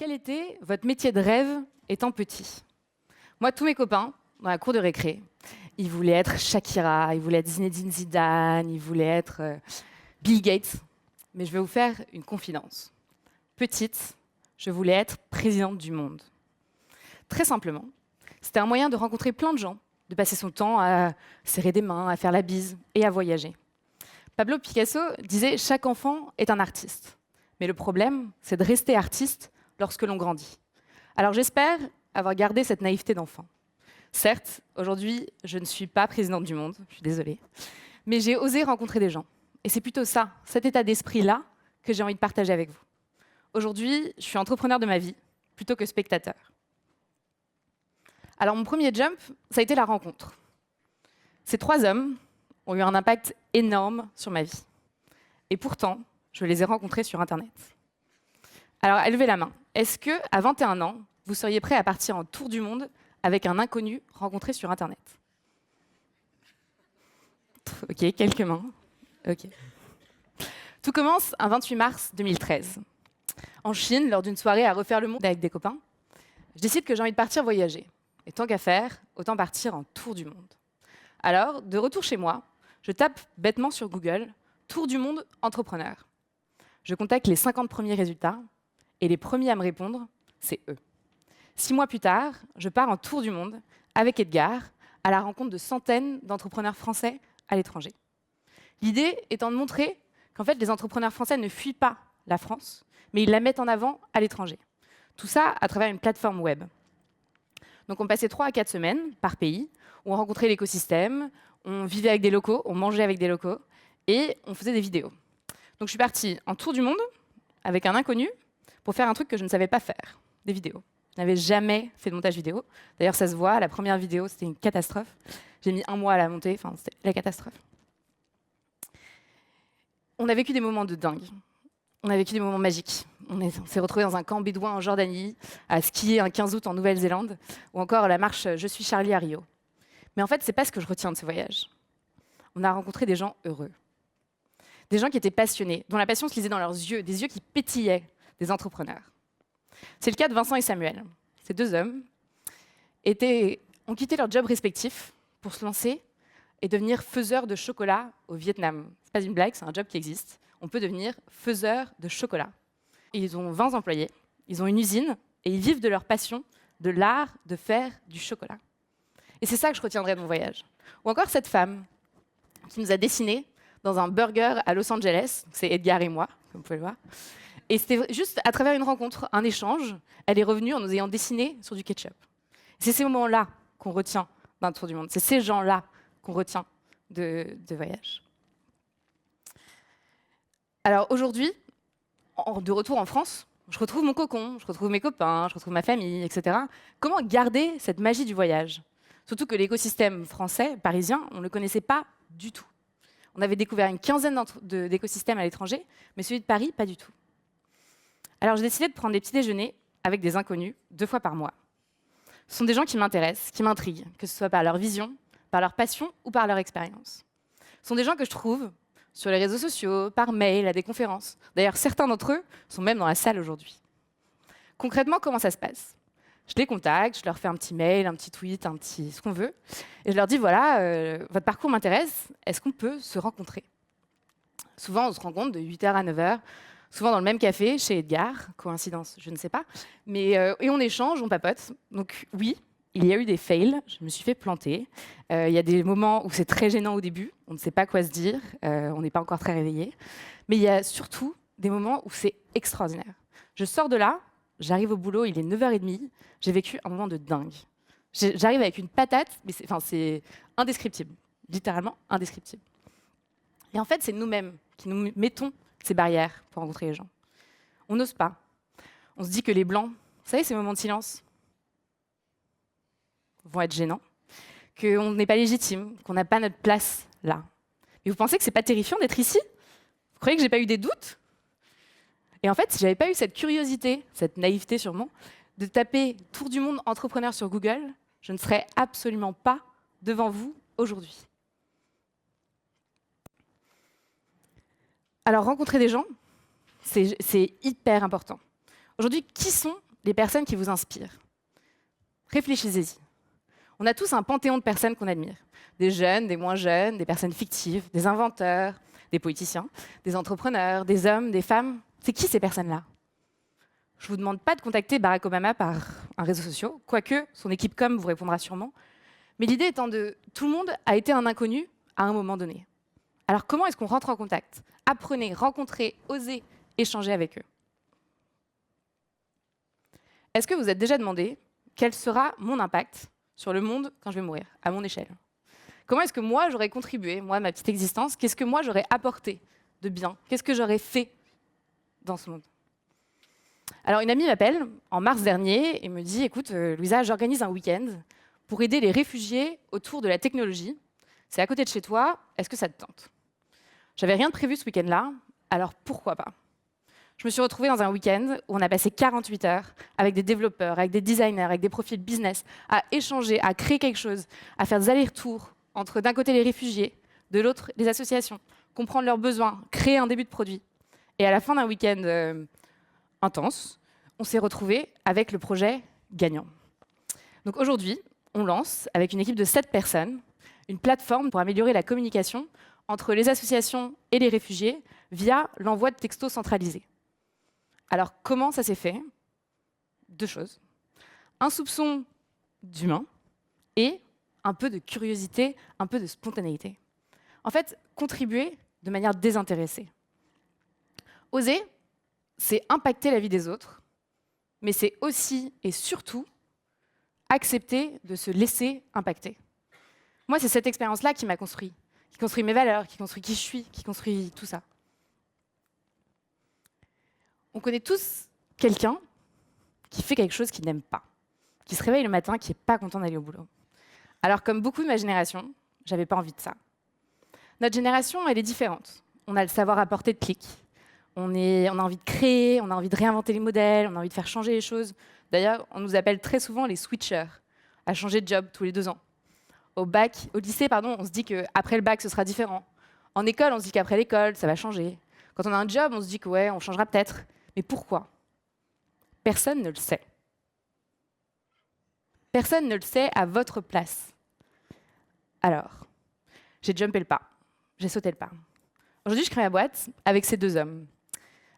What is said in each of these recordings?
Quel était votre métier de rêve étant petit? Moi, tous mes copains, dans la cour de récré, ils voulaient être Shakira, ils voulaient être Zinedine Zidane, ils voulaient être Bill Gates. Mais je vais vous faire une confidence. Petite, je voulais être présidente du monde. Très simplement, c'était un moyen de rencontrer plein de gens, de passer son temps à serrer des mains, à faire la bise et à voyager. Pablo Picasso disait « Chaque enfant est un artiste ». Mais le problème, c'est de rester artiste lorsque l'on grandit. Alors j'espère avoir gardé cette naïveté d'enfant. Certes, aujourd'hui, je ne suis pas présidente du monde, je suis désolée, mais j'ai osé rencontrer des gens. Et c'est plutôt ça, cet état d'esprit-là, que j'ai envie de partager avec vous. Aujourd'hui, je suis entrepreneur de ma vie, plutôt que spectateur. Alors mon premier jump, ça a été la rencontre. Ces 3 hommes ont eu un impact énorme sur ma vie. Et pourtant, je les ai rencontrés sur Internet. Alors, levez la main. Est-ce qu'à 21 ans, vous seriez prêt à partir en tour du monde avec un inconnu rencontré sur Internet? Ok, quelques mains. Ok. Tout commence un 28 mars 2013. En Chine, lors d'une soirée à refaire le monde avec des copains, je décide que j'ai envie de partir voyager. Et tant qu'à faire, autant partir en tour du monde. Alors, de retour chez moi, je tape bêtement sur Google « Tour du monde entrepreneur ». Je contacte les 50 premiers résultats, et les premiers à me répondre, c'est eux. 6 mois plus tard, je pars en tour du monde avec Edgar, à la rencontre de centaines d'entrepreneurs français à l'étranger. L'idée étant de montrer qu'en fait, les entrepreneurs français ne fuient pas la France, mais ils la mettent en avant à l'étranger. Tout ça à travers une plateforme web. Donc on passait 3 à 4 semaines par pays, où on rencontrait l'écosystème, on vivait avec des locaux, on mangeait avec des locaux, et on faisait des vidéos. Donc je suis partie en tour du monde avec un inconnu pour faire un truc que je ne savais pas faire, des vidéos. Je n'avais jamais fait de montage vidéo. D'ailleurs, ça se voit, la première vidéo, c'était une catastrophe. J'ai mis 1 mois à la monter, enfin, c'était la catastrophe. On a vécu des moments de dingue. On a vécu des moments magiques. On s'est retrouvés dans un camp bédouin en Jordanie, à skier un 15 août en Nouvelle-Zélande, ou encore la marche « Je suis Charlie » à Rio. Mais en fait, ce n'est pas ce que je retiens de ce voyage. On a rencontré des gens heureux. Des gens qui étaient passionnés, dont la passion se lisait dans leurs yeux, des yeux qui pétillaient, des entrepreneurs. C'est le cas de Vincent et Samuel. Ces 2 hommes ont quitté leur job respectif pour se lancer et devenir faiseurs de chocolat au Vietnam. Ce n'est pas une blague, c'est un job qui existe. On peut devenir faiseur de chocolat. Et ils ont 20 employés, ils ont une usine et ils vivent de leur passion, de l'art de faire du chocolat. Et c'est ça que je retiendrai de mon voyage. Ou encore cette femme qui nous a dessiné dans un burger à Los Angeles. C'est Edgar et moi, comme vous pouvez le voir. Et c'était juste à travers une rencontre, un échange, elle est revenue en nous ayant dessiné sur du ketchup. C'est ces moments-là qu'on retient d'un tour du monde. C'est ces gens-là qu'on retient de voyage. Alors aujourd'hui, de retour en France, je retrouve mon cocon, je retrouve mes copains, je retrouve ma famille, etc. Comment garder cette magie du voyage? Surtout que l'écosystème français, parisien, on ne le connaissait pas du tout. On avait découvert une quinzaine d'écosystèmes à l'étranger, mais celui de Paris, pas du tout. Alors j'ai décidé de prendre des petits déjeuners avec des inconnus 2 fois par mois. Ce sont des gens qui m'intéressent, qui m'intriguent, que ce soit par leur vision, par leur passion ou par leur expérience. Ce sont des gens que je trouve sur les réseaux sociaux, par mail, à des conférences. D'ailleurs, certains d'entre eux sont même dans la salle aujourd'hui. Concrètement, comment ça se passe? Je les contacte, je leur fais un petit mail, un petit tweet, ce qu'on veut, et je leur dis, voilà, votre parcours m'intéresse, est-ce qu'on peut se rencontrer? Souvent, on se rencontre de 8h à 9h, souvent dans le même café, chez Edgar, coïncidence, je ne sais pas, mais, et on échange, on papote. Donc oui, il y a eu des fails, je me suis fait planter. Il y a des moments où c'est très gênant au début, on ne sait pas quoi se dire, on n'est pas encore très réveillé, mais il y a surtout des moments où c'est extraordinaire. Je sors de là, j'arrive au boulot, il est 9h30, j'ai vécu un moment de dingue. J'arrive avec une patate, mais c'est indescriptible, littéralement indescriptible. Et en fait, c'est nous-mêmes qui nous mettons ces barrières pour rencontrer les gens. On n'ose pas. On se dit que les blancs, vous savez, ces moments de silence, vont être gênants, qu'on n'est pas légitime, qu'on n'a pas notre place là. Mais vous pensez que c'est pas terrifiant d'être ici? Vous croyez que j'ai pas eu des doutes? Et en fait, si j'avais pas eu cette curiosité, cette naïveté sûrement, de taper « Tour du monde entrepreneur » sur Google, je ne serais absolument pas devant vous aujourd'hui. Alors, rencontrer des gens, c'est hyper important. Aujourd'hui, qui sont les personnes qui vous inspirent. Réfléchissez-y. On a tous un panthéon de personnes qu'on admire. Des jeunes, des moins jeunes, des personnes fictives, des inventeurs, des politiciens, des entrepreneurs, des hommes, des femmes. C'est qui ces personnes-là? Je ne vous demande pas de contacter Barack Obama par un réseau social, quoique son équipe com vous répondra sûrement. Mais l'idée étant de tout le monde a été un inconnu à un moment donné. Alors comment est-ce qu'on rentre en contact? Apprenez, rencontrez, osez échanger avec eux. Est-ce que vous êtes déjà demandé quel sera mon impact sur le monde quand je vais mourir, à mon échelle? Comment est-ce que moi, j'aurais contribué, moi, ma petite existence, qu'est-ce que moi, j'aurais apporté de bien? Qu'est-ce que j'aurais fait dans ce monde? Alors, une amie m'appelle en mars dernier et me dit, écoute, Louisa, j'organise un week-end pour aider les réfugiés autour de la technologie. C'est à côté de chez toi, est-ce que ça te tente? J'avais rien de prévu ce week-end-là, alors pourquoi pas? Je me suis retrouvée dans un week-end où on a passé 48 heures avec des développeurs, avec des designers, avec des profils business, à échanger, à créer quelque chose, à faire des allers-retours entre d'un côté les réfugiés, de l'autre les associations, comprendre leurs besoins, créer un début de produit. Et à la fin d'un week-end intense, on s'est retrouvés avec le projet gagnant. Donc aujourd'hui, on lance, avec une équipe de 7 personnes, une plateforme pour améliorer la communication entre les associations et les réfugiés via l'envoi de textos centralisés. Alors, comment ça s'est fait? 2 choses. Un soupçon d'humain et un peu de curiosité, un peu de spontanéité. En fait, contribuer de manière désintéressée. Oser, c'est impacter la vie des autres, mais c'est aussi et surtout accepter de se laisser impacter. Moi, c'est cette expérience-là qui m'a construit, qui construit mes valeurs, qui construit qui je suis, qui construit tout ça. On connaît tous quelqu'un qui fait quelque chose qu'il n'aime pas, qui se réveille le matin, qui n'est pas content d'aller au boulot. Alors, comme beaucoup de ma génération, j'avais pas envie de ça. Notre génération, elle est différente. On a le savoir à portée de clic. On a envie de créer, on a envie de réinventer les modèles, on a envie de faire changer les choses. D'ailleurs, on nous appelle très souvent les switchers, à changer de job tous les 2 ans. Au lycée, on se dit qu'après le bac, ce sera différent. En école, on se dit qu'après l'école, ça va changer. Quand on a un job, on se dit que ouais, on changera peut-être. Mais pourquoi? Personne ne le sait. Personne ne le sait à votre place. Alors, j'ai jumpé le pas. J'ai sauté le pas. Aujourd'hui, je crée ma boîte avec ces 2 hommes.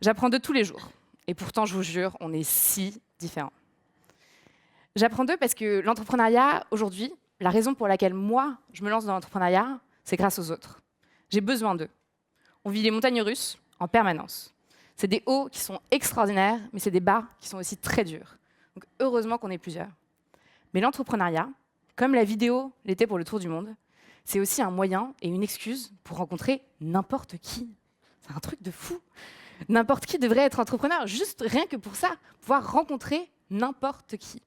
J'apprends d'eux tous les jours. Et pourtant, je vous jure, on est si différents. J'apprends d'eux parce que l'entrepreneuriat, aujourd'hui, la raison pour laquelle moi, je me lance dans l'entrepreneuriat, c'est grâce aux autres. J'ai besoin d'eux. On vit les montagnes russes en permanence. C'est des hauts qui sont extraordinaires, mais c'est des bas qui sont aussi très durs. Donc heureusement qu'on est plusieurs. Mais l'entrepreneuriat, comme la vidéo l'était pour le tour du monde, c'est aussi un moyen et une excuse pour rencontrer n'importe qui. C'est un truc de fou. N'importe qui devrait être entrepreneur, juste rien que pour ça, pouvoir rencontrer n'importe qui.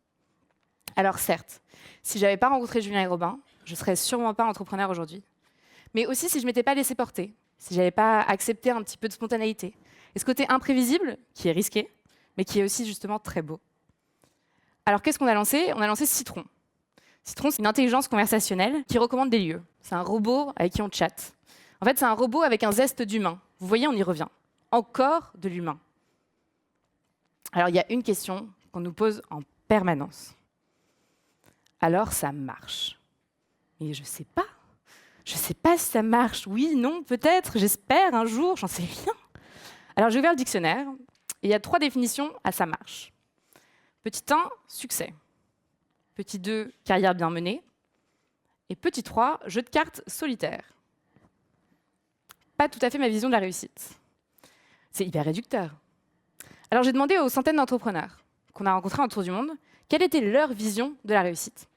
Alors certes, si je n'avais pas rencontré Julien et Robin, je ne serais sûrement pas entrepreneur aujourd'hui. Mais aussi si je ne m'étais pas laissé porter, si je n'avais pas accepté un petit peu de spontanéité. Et ce côté imprévisible, qui est risqué, mais qui est aussi justement très beau. Alors qu'est-ce qu'on a lancé? On a lancé Citron. Citron, c'est une intelligence conversationnelle qui recommande des lieux. C'est un robot avec qui on chatte. En fait, c'est un robot avec un zeste d'humain. Vous voyez, on y revient. Encore de l'humain. Alors, il y a une question qu'on nous pose en permanence. Alors, ça marche. Mais je ne sais pas. Je ne sais pas si ça marche. Oui, non, peut-être, j'espère, un jour, j'en sais rien. Alors, j'ai ouvert le dictionnaire, et il y a 3 définitions à ça marche. Petit 1, succès. Petit 2, carrière bien menée. Et petit 3, jeu de cartes solitaire. Pas tout à fait ma vision de la réussite. C'est hyper réducteur. Alors j'ai demandé aux centaines d'entrepreneurs qu'on a rencontrés autour du monde quelle était leur vision de la réussite.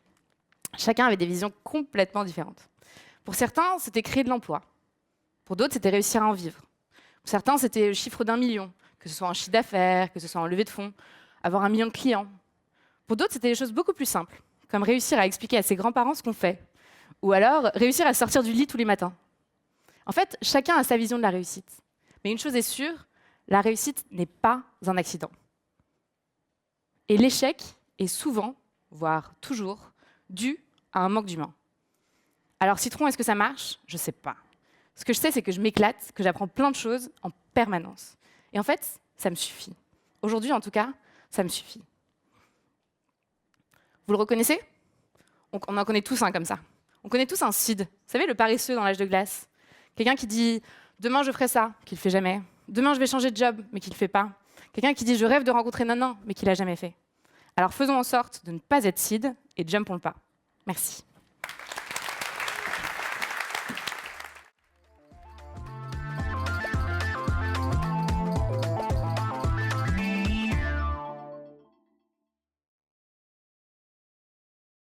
Chacun avait des visions complètement différentes. Pour certains, c'était créer de l'emploi. Pour d'autres, c'était réussir à en vivre. Pour certains, c'était le chiffre d'1 million, que ce soit en chiffre d'affaires, que ce soit en levée de fonds, avoir 1 million de clients. Pour d'autres, c'était des choses beaucoup plus simples, comme réussir à expliquer à ses grands-parents ce qu'on fait, ou alors réussir à sortir du lit tous les matins. En fait, chacun a sa vision de la réussite. Mais une chose est sûre, la réussite n'est pas un accident. Et l'échec est souvent, voire toujours, dû à un manque d'humain. Alors Citron, est-ce que ça marche? Je ne sais pas. Ce que je sais, c'est que je m'éclate, que j'apprends plein de choses en permanence. Et en fait, ça me suffit. Aujourd'hui, en tout cas, ça me suffit. Vous le reconnaissez? On en connaît tous un comme ça. On connaît tous un Sid. Vous savez, le paresseux dans l'âge de glace. Quelqu'un qui dit « Demain, je ferai ça », qu'il ne fait jamais. « Demain, je vais changer de job », mais qu'il ne fait pas. Quelqu'un qui dit « Je rêve de rencontrer Nanan », mais qu'il n'a jamais fait. Alors faisons en sorte de ne pas être Sid et jumpons le pas. Merci.